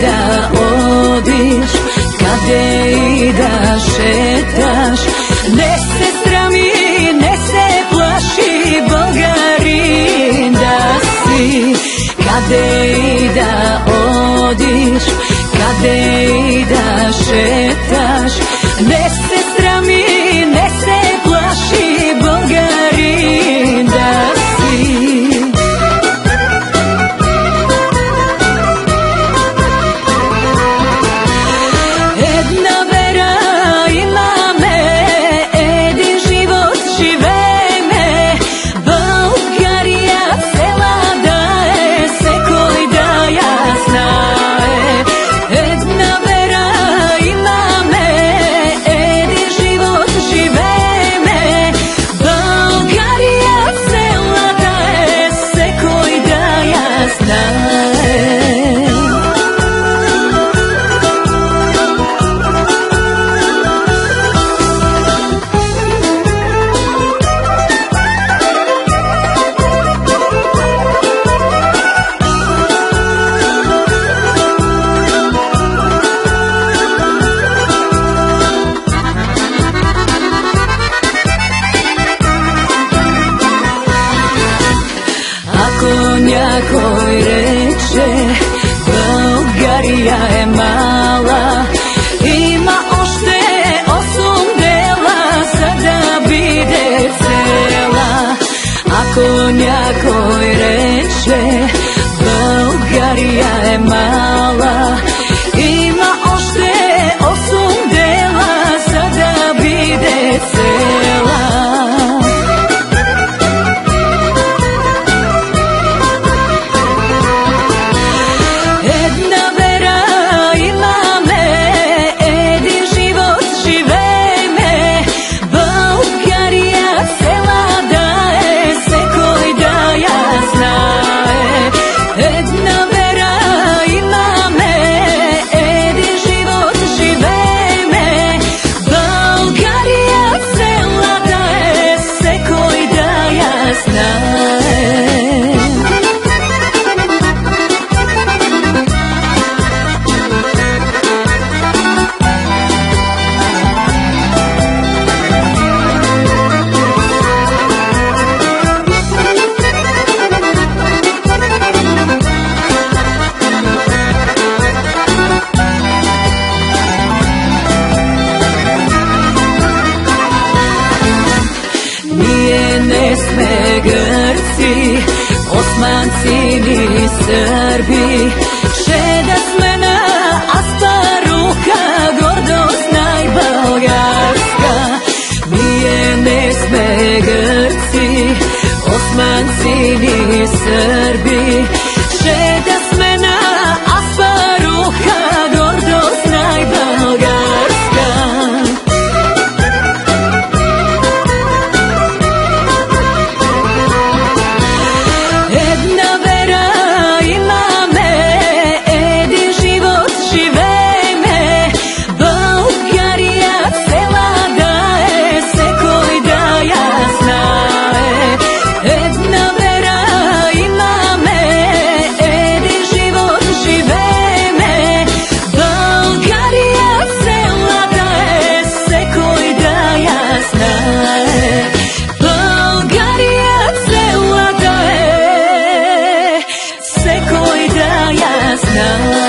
Da odiš, kade i da šetaš, ne se srami, ne se plaši, Bogarin da si. Kade i da odiš, kade i da šetaš, ne se srami, ne se plaši, Bogarin da si. Някой рече, България е мала, има още 8 дела, за да биде цела. Ако някой рече, България е мала, има още 8 дела, за да биде цела. Не сме гърци, османци ни сърби, ще да сме на Аспаруха, гордост най-българска. Ние не сме гърци, османци ни сърби, ще да сме на Аспаруха, гордост най-българска. Now